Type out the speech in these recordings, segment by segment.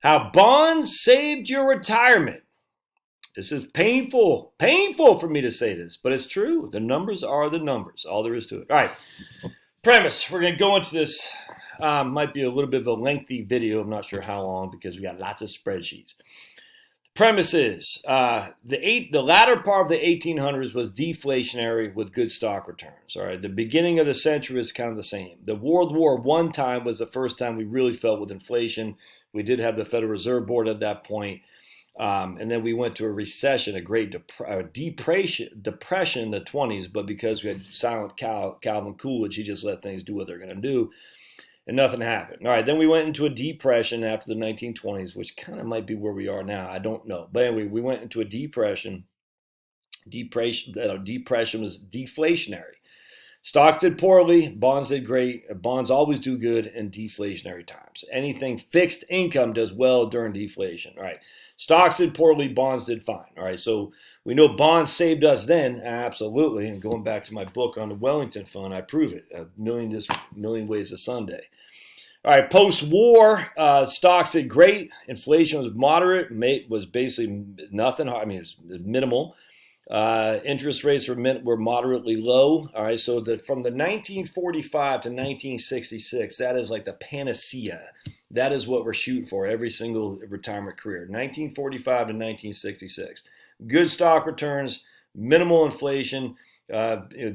How bonds saved your retirement. This is painful for me to say this, but it's true. The numbers are the numbers. All there is to it. All right. Premise. We're going to go into this. Might be a little bit of a lengthy video. I'm not sure how long because we got lots of spreadsheets. Premise is the latter part of the 1800s was deflationary with good stock returns. All right, the beginning of the century is kind of the same. The World War I time was the first time we really felt with inflation. We did have the Federal Reserve Board at that point, and then we went to a recession, a great depression in the 20s. But because we had silent Calvin Coolidge, he just let things do what they're going to do. And nothing happened. All right, then we went into a depression after the 1920s, which kind of might be where we are now. I don't know. But anyway, we went into a depression. Depression was deflationary. Stocks did poorly. Bonds did great. Bonds always do good in deflationary times. Anything fixed income does well during deflation. All right, stocks did poorly. Bonds did fine. All right, so we know bonds saved us then. Absolutely. And going back to my book on the Wellington Fund, I prove it. A million ways to Sunday. All right, post-war, stocks did great. Inflation was moderate, was basically nothing. I mean, it was minimal. Interest rates were moderately low. All right, so from the 1945 to 1966, that is like the panacea. That is what we're shooting for every single retirement career. 1945 to 1966. Good stock returns, minimal inflation,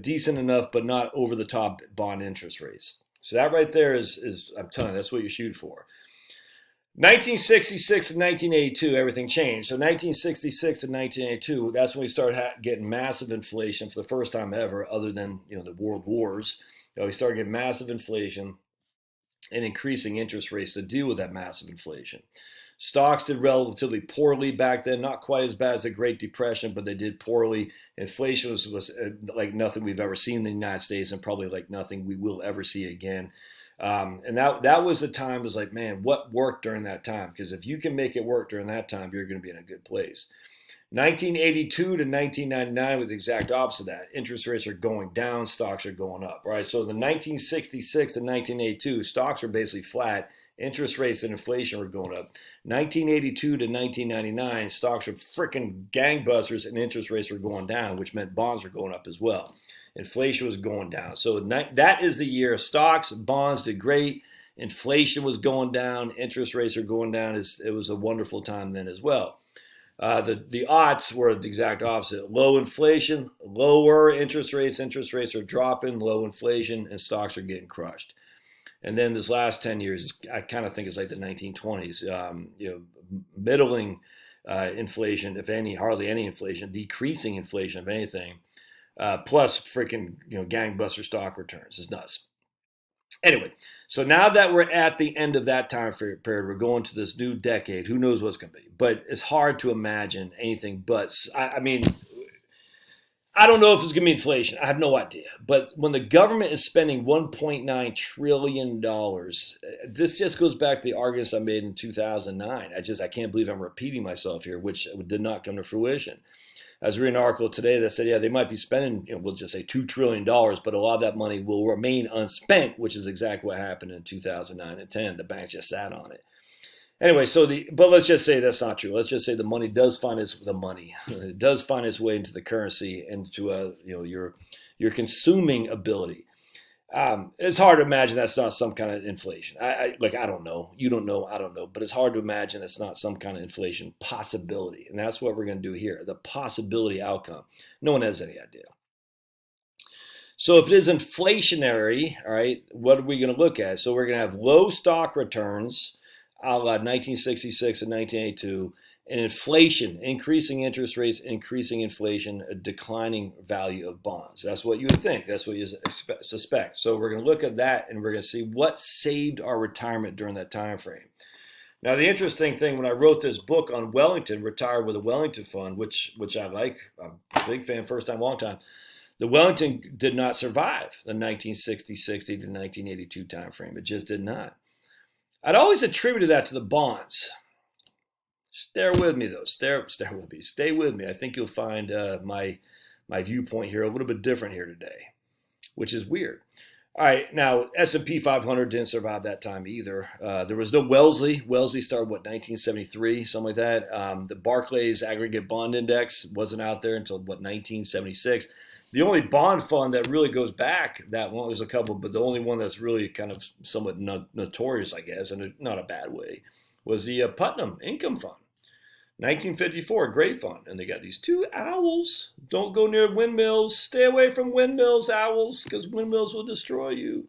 decent enough, but not over the top bond interest rates. So that right there is I'm telling you, that's what you shoot for. 1966 and 1982, everything changed. So 1966 and 1982, that's when we started getting massive inflation for the first time ever, other than the world wars. We started getting massive inflation and increasing interest rates to deal with that massive inflation. Stocks did relatively poorly back then, not quite as bad as the Great Depression, but they did poorly. Inflation was like nothing we've ever seen in the United States, and probably like nothing we will ever see again. And that was the time. It was like, man, what worked during that time? Because if you can make it work during that time, you're going to be in a good place. 1982 to 1999 was the exact opposite of that. Interest rates are going down, stocks are going up. Right. So the 1966 to 1982, stocks were basically flat. Interest rates and inflation were going up. 1982 to 1999, stocks were freaking gangbusters and interest rates were going down, which meant bonds were going up as well. Inflation was going down. So that is the year. Stocks, bonds did great. Inflation was going down. Interest rates are going down. It was a wonderful time then as well. The aughts were the exact opposite. Low inflation, lower interest rates. Interest rates are dropping, low inflation, and stocks are getting crushed. And then this last 10 years, I kind of think it's like the 1920s, middling inflation, if any, hardly any inflation, decreasing inflation, if anything, plus freaking, gangbuster stock returns. It's nuts. Anyway, so now that we're at the end of that time period, we're going to this new decade. Who knows what's going to be? But it's hard to imagine anything but, I don't know if it's going to be inflation. I have no idea. But when the government is spending $1.9 trillion, this just goes back to the arguments I made in 2009. I can't believe I'm repeating myself here, which did not come to fruition. I was reading an article today that said, they might be spending, we'll just say $2 trillion, but a lot of that money will remain unspent, which is exactly what happened in 2009 and 10. The banks just sat on it. Anyway, but let's just say that's not true. Let's just say the money does find its way into the currency and to your consuming ability. It's hard to imagine that's not some kind of inflation. I don't know. You don't know. I don't know. But it's hard to imagine it's not some kind of inflation possibility. And that's what we're going to do here. The possibility outcome. No one has any idea. So if it is inflationary, all right, what are we going to look at? So we're going to have low stock returns, a la 1966 and 1982, and inflation, increasing interest rates, increasing inflation, a declining value of bonds. That's what you would think. That's what you suspect. So we're going to look at that, and we're going to see what saved our retirement during that time frame. Now, the interesting thing, when I wrote this book on Wellington, Retire with a Wellington Fund, which I like, I'm a big fan, first time, long time, the Wellington did not survive the 1960 to 1982 time frame. It just did not. I'd always attributed that to the bonds. Stay with me, though. Stay with me. I think you'll find my viewpoint here a little bit different here today, which is weird. All right, now S&P 500 didn't survive that time either. There was no Wellesley. Wellesley started, 1973, something like that. The Barclays Aggregate Bond Index wasn't out there until, 1976. The only bond fund that really goes back that one, there's a couple, but the only one that's really kind of somewhat notorious, I guess, and not a bad way, was the Putnam Income Fund. 1954, great fund. And they got these two owls. Don't go near windmills. Stay away from windmills, owls, because windmills will destroy you.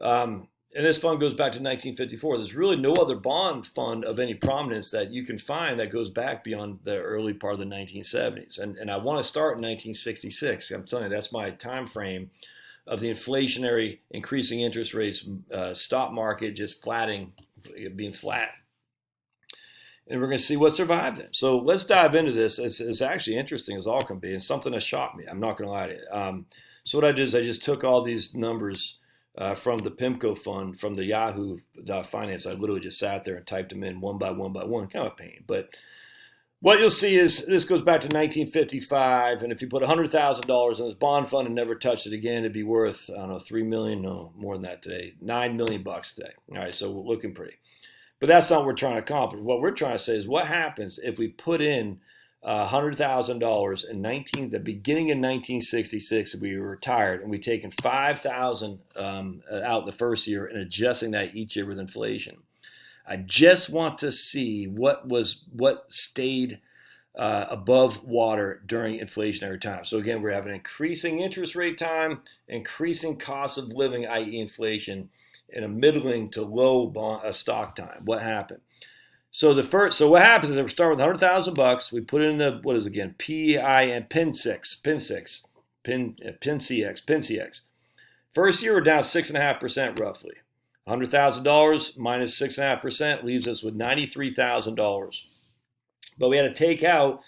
And this fund goes back to 1954. There's really no other bond fund of any prominence that you can find that goes back beyond the early part of the 1970s. And I want to start in 1966. I'm telling you, that's my time frame of the inflationary, increasing interest rates, stock market just being flat. And we're going to see what survived it. So let's dive into this. It's actually interesting as all can be, and something that shocked me. I'm not going to lie to you. So what I did is I just took all these numbers from the PIMCO fund, from the Yahoo Finance. I literally just sat there and typed them in one by one by one. Kind of a pain. But what you'll see is this goes back to 1955, and if you put $100,000 in this bond fund and never touched it again, it'd be worth, I don't know, $3 million, no, more than that today, $9 million today. All right, so we're looking pretty. But that's not what we're trying to accomplish. What we're trying to say is what happens if we put in $100,000 in the beginning of 1966, if we were retired, and we taken $5,000 out the first year and adjusting that each year with inflation. I just want to see what stayed above water during inflationary times. So again, we're having increasing interest rate time, increasing cost of living, i.e. inflation, in a middling to low stock time. What happened? So what happens is we start with $100,000. We put in the PIN-CX. First year we're down 6.5% roughly. $100,000 minus 6.5% leaves us with $93,000. But we had to take out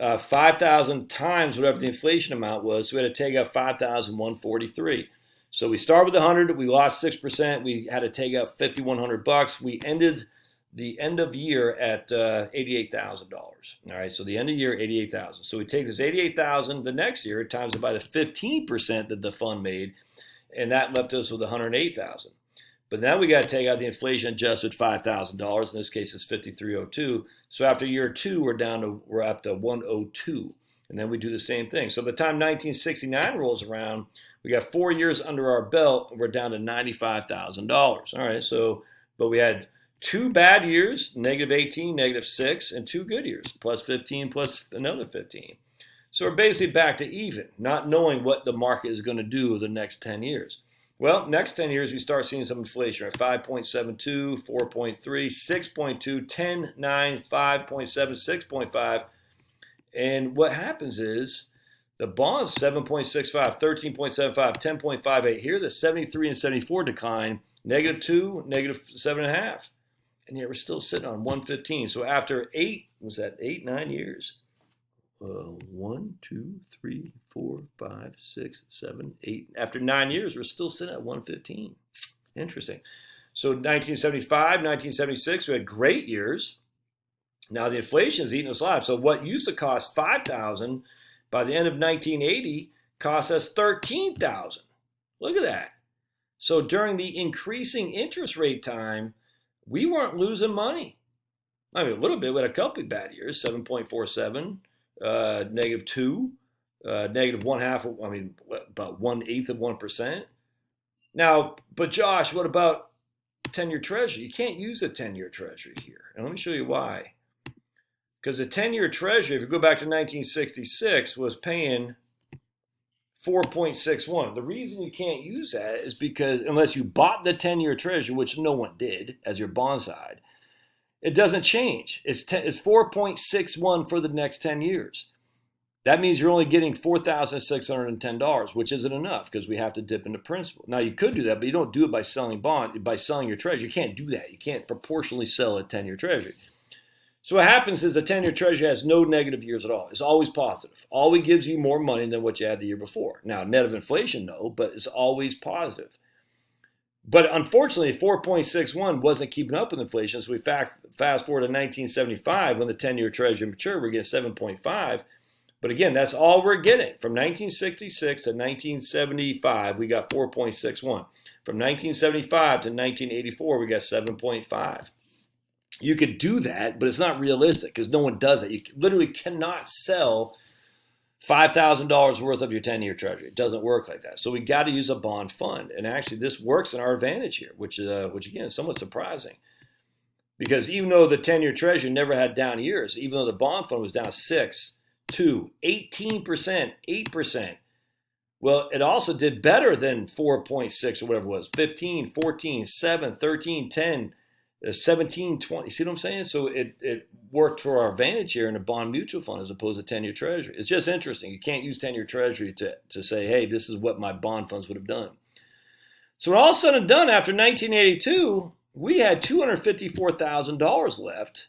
5,000 times whatever the inflation amount was. So we had to take out 5,143. So we started with 100, we lost 6%, we had to take out $5,100. We ended the end of year at $88,000. All right, so the end of year, $88,000. So we take this $88,000 the next year, times it by the 15% that the fund made, and that left us with $108,000. But now we got to take out the inflation adjusted $5,000. In this case, it's $5,302. So after year two, we're up to $102, and then we do the same thing. So by the time 1969 rolls around, we got 4 years under our belt, and we're down to $95,000. All right, but we had 2 bad years, -18, -6, and 2 good years, +15, plus another 15. So we're basically back to even, not knowing what the market is going to do over the next 10 years. Well, next 10 years, we start seeing some inflation, right? 5.72, 4.3, 6.2, 10, 9, 5.7, 6.5. And what happens is, the bonds 7.65, 13.75, 10.58. Here, the 73 and 74 decline, -2, -7.5. And yet we're still sitting on 115. So after 9 years? 1, 2, 3, 4, 5, 6, 7, 8. After 9 years, we're still sitting at 115. Interesting. So 1975, 1976, we had great years. Now the inflation is eating us alive. So what used to cost $5,000 by the end of 1980 cost us $13,000. Look at that. So during the increasing interest rate time, we weren't losing money. I mean, a little bit. We had a couple of bad years, 7.47, -2, -0.5, about 1/8 of 1%. Now, but Josh, what about 10-year Treasury? You can't use a 10-year Treasury here. And let me show you why. Because the 10-year Treasury, if you go back to 1966, was paying 4.61. The reason you can't use that is because unless you bought the 10-year Treasury, which no one did as your bond side, it doesn't change. It's 4.61 for the next 10 years. That means you're only getting $4,610, which isn't enough because we have to dip into principal. Now, you could do that, but you don't do it by selling your Treasury. You can't do that. You can't proportionally sell a 10-year Treasury. So what happens is the 10-year Treasury has no negative years at all. It's always positive. Always gives you more money than what you had the year before. Now, net of inflation, no, but it's always positive. But unfortunately, 4.61 wasn't keeping up with inflation. So we fast forward to 1975 when the 10-year Treasury matured, we're getting 7.5. But again, that's all we're getting. From 1966 to 1975, we got 4.61. From 1975 to 1984, we got 7.5. You could do that, but it's not realistic because no one does it. You literally cannot sell $5,000 worth of your 10-year treasury. It doesn't work like that. So we got to use a bond fund. And actually, this works in our advantage here, which again, is somewhat surprising. Because even though the 10-year treasury never had down years, even though the bond fund was down 6, 2, 18%, 8%, well, it also did better than 4.6 or whatever it was, 15, 14, 7, 13, 10, 17, 20. See what I'm saying? So it worked for our advantage here in a bond mutual fund as opposed to 10-year treasury. It's just interesting. You can't use 10-year treasury to say, hey, this is what my bond funds would have done. So when all said and done, after 1982, we had $254,000 left,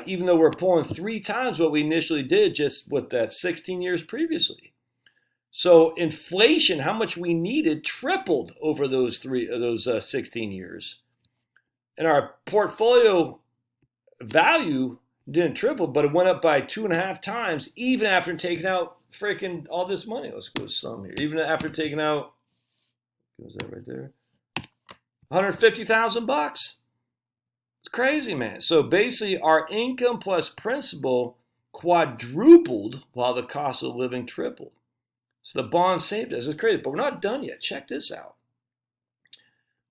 even though we're pulling 3 times what we initially did just with that 16 years previously. So inflation, how much we needed, tripled over those 16 years. And our portfolio value didn't triple, but it went up by 2.5 times, even after taking out freaking all this money. Let's go some here. Even after taking out, was that right there? $150,000. It's crazy, man. So basically, our income plus principal quadrupled while the cost of living tripled. So the bond saved us. It's crazy, but we're not done yet. Check this out.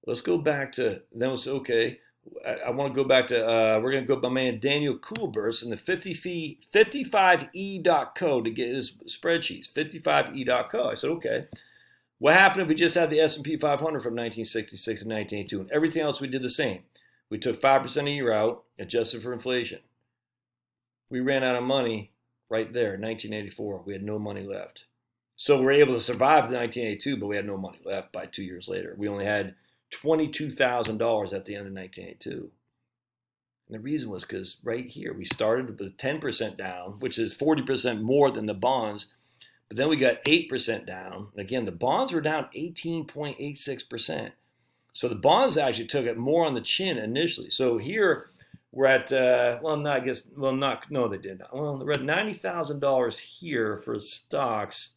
Let's go back to, then we'll say, okay, I want to go back to, we're going to go by my man Daniel Kuhlburst in the 55e.co to get his spreadsheets, 55e.co. I said, okay, what happened if we just had the S&P 500 from 1966 to 1982 and everything else we did the same? We took 5% a year out, adjusted for inflation. We ran out of money right there in 1984. We had no money left. So we were able to survive 1982, but we had no money left by 2 years later. We only had $22,000 at the end of 1982. And the reason was because right here, we started with 10% down, which is 40% more than the bonds. But then we got 8% down. Again, the bonds were down 18.86%. So the bonds actually took it more on the chin initially. So here we're at, they did not. Well, we're at $90,000 here for stocks.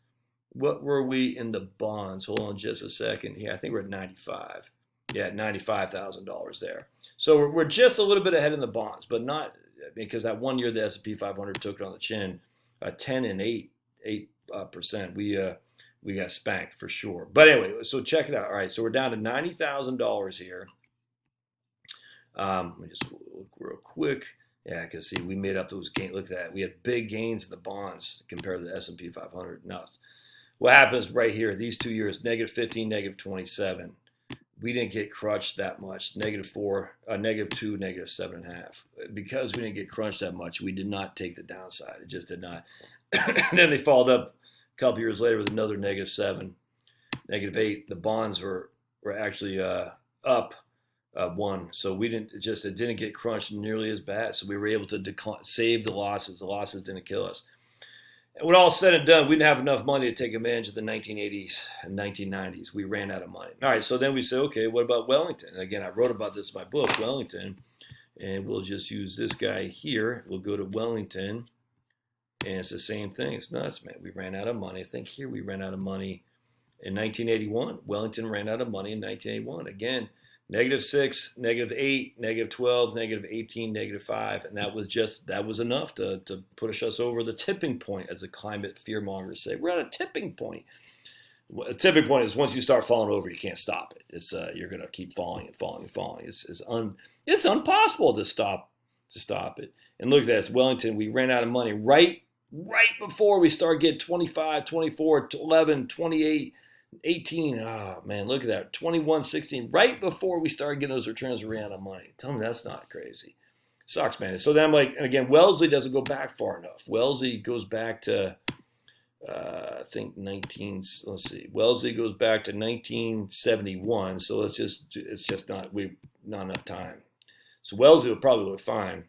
What were we in the bonds? Hold on just a second. Yeah, I think we're at 95. Yeah, $95,000 there. So we're just a little bit ahead in the bonds, but not because that 1 year the S&P 500 took it on the chin, 10 and 8%. We got spanked for sure. But anyway, so check it out. All right, so we're down to $90,000 here. Let me just look real quick. Yeah, because see, we made up those gains. Look at that. We had big gains in the bonds compared to the S&P 500. Now, what happens right here, these 2 years, -15, -27. We didn't get crunched that much, -4, -2, -7.5. Because we didn't get crunched that much, we did not take the downside. It just did not. And then they followed up a couple years later with another -7, -8. The bonds were actually up 1. So it didn't get crunched nearly as bad. So we were able to save the losses. The losses didn't kill us. And when all said and done, we didn't have enough money to take advantage of the 1980s and 1990s. We ran out of money. All right, so then we said, okay, what about Wellington? And again, I wrote about this in my book, Wellington, and we'll just use this guy here. We'll go to Wellington, and it's the same thing. It's nuts, man. We ran out of money. I think here we ran out of money in 1981. Wellington ran out of money in 1981. Again, -6, -8, -12, -18, -5, and that was enough to push us over the tipping point, as the climate fear mongers say. We're at a tipping point. A tipping point is once you start falling over, you can't stop it. It's you're gonna keep falling and falling and falling. It's impossible to stop it. And look at that, it's Wellington. We ran out of money right before we start getting 25, 24, 11, 28. 18, man, look at that, 21, 16, right before we started getting those returns, we ran out of money. Tell me that's not crazy. Sucks, man. So then I'm like, and again, Wellesley doesn't go back far enough. Wellesley goes back to, I think Wellesley goes back to 1971. So it's just not enough time. So Wellesley will probably look fine.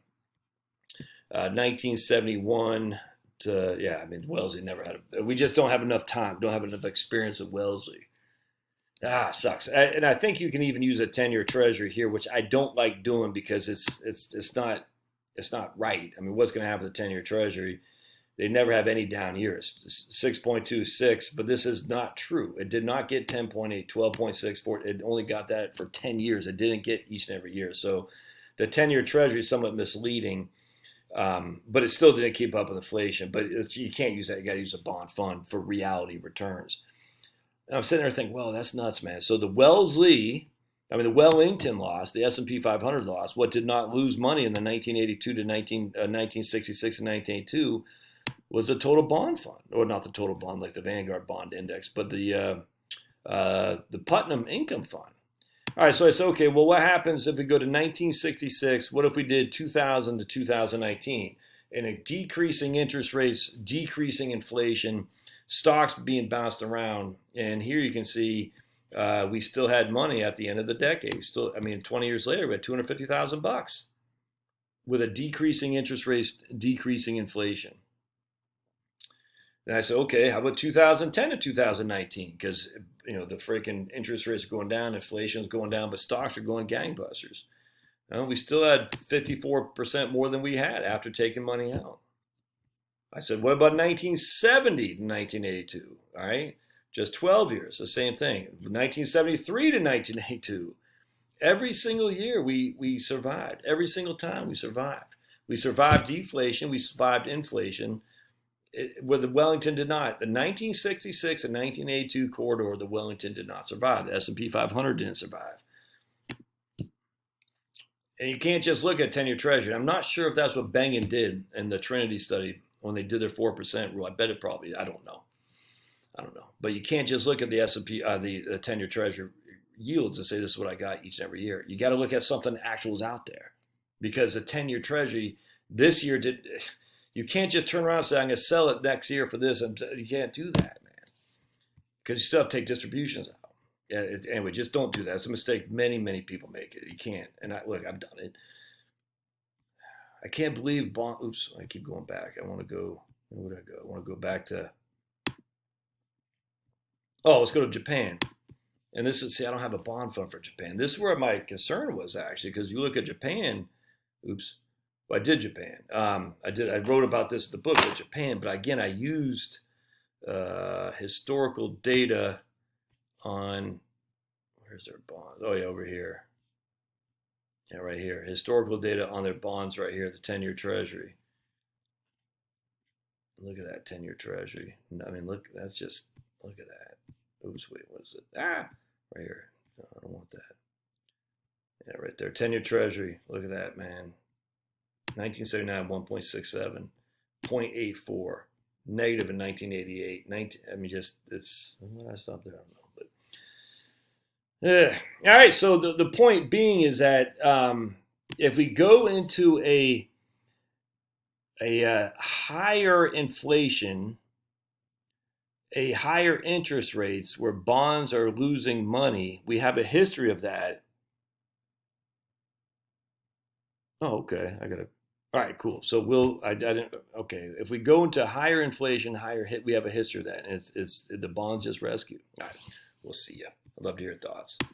1971. Wellesley never had we just don't have enough time, don't have enough experience with Wellesley. Sucks. And I think you can even use a 10-year treasury here, which I don't like doing because it's not right. I mean, what's going to happen with the 10-year treasury? They never have any down years. 6.26, but this is not true. It did not get 10.8, 12.6. It only got that for 10 years. It didn't get each and every year. So the 10-year treasury is somewhat misleading, but it still didn't keep up with inflation. But you can't use that. You got to use a bond fund for reality returns. And I'm sitting there thinking, well, that's nuts, man. So the Wellington loss, the S&P 500 loss, what did not lose money in the 1982 to 1966 and 1982 was the total bond fund, or not the total bond like the Vanguard bond index, but the Putnam income fund. All right, so I said, okay, well, what happens if we go to 1966? What if we did 2000 to 2019? And a decreasing interest rates, decreasing inflation, stocks being bounced around. And here you can see we still had money at the end of the decade. 20 years later, we had $250,000 with a decreasing interest rates, decreasing inflation. And I said, okay, how about 2010 to 2019? Because the freaking interest rates are going down, inflation is going down, but stocks are going gangbusters. We still had 54% more than we had after taking money out. I said, what about 1970 to 1982? All right, just 12 years, the same thing. 1973 to 1982. Every single year we survived. Every single time we survived. We survived deflation. We survived inflation. Where the Wellington did not. The 1966 and 1982 corridor, the Wellington did not survive. The S&P 500 didn't survive. And you can't just look at 10-year treasury. I'm not sure if that's what Bengen did in the Trinity study when they did their 4% rule. I bet it probably. I don't know. But you can't just look at the S&P, the 10-year treasury yields and say this is what I got each and every year. You got to look at something actual is out there, because the 10-year treasury this year did. You can't just turn around and say, I'm going to sell it next year for this. You can't do that, man, because you still have to take distributions out. Anyway, just don't do that. It's a mistake many, many people make it. You can't. And I've done it. I can't believe bond. Oops, I keep going back. I want to go. Where would I go? I want to go back to. Oh, let's go to Japan. And this is, I don't have a bond fund for Japan. This is where my concern was, actually, because you look at Japan. Oops. Well, I did Japan. I wrote about this in the book at Japan, but again, I used historical data on, where's their bonds? Oh yeah, over here. Yeah, right here. Historical data on their bonds right here, the 10-year treasury. Look at that 10-year treasury. I mean, look at that. Oops, wait, what is it? Right here. No, I don't want that. Yeah, right there. 10-year treasury. Look at that, man. 1979, 1.67, 0.84, negative in 1988. When I stopped there, I don't know. But all right, so the point being is that if we go into a higher inflation, a higher interest rates where bonds are losing money, we have a history of that. Oh, okay. All right, cool. So I didn't, okay. If we go into higher inflation, higher hit, we have a history of that. And it's the bonds just rescue. All right, we'll see you. I'd love to hear your thoughts.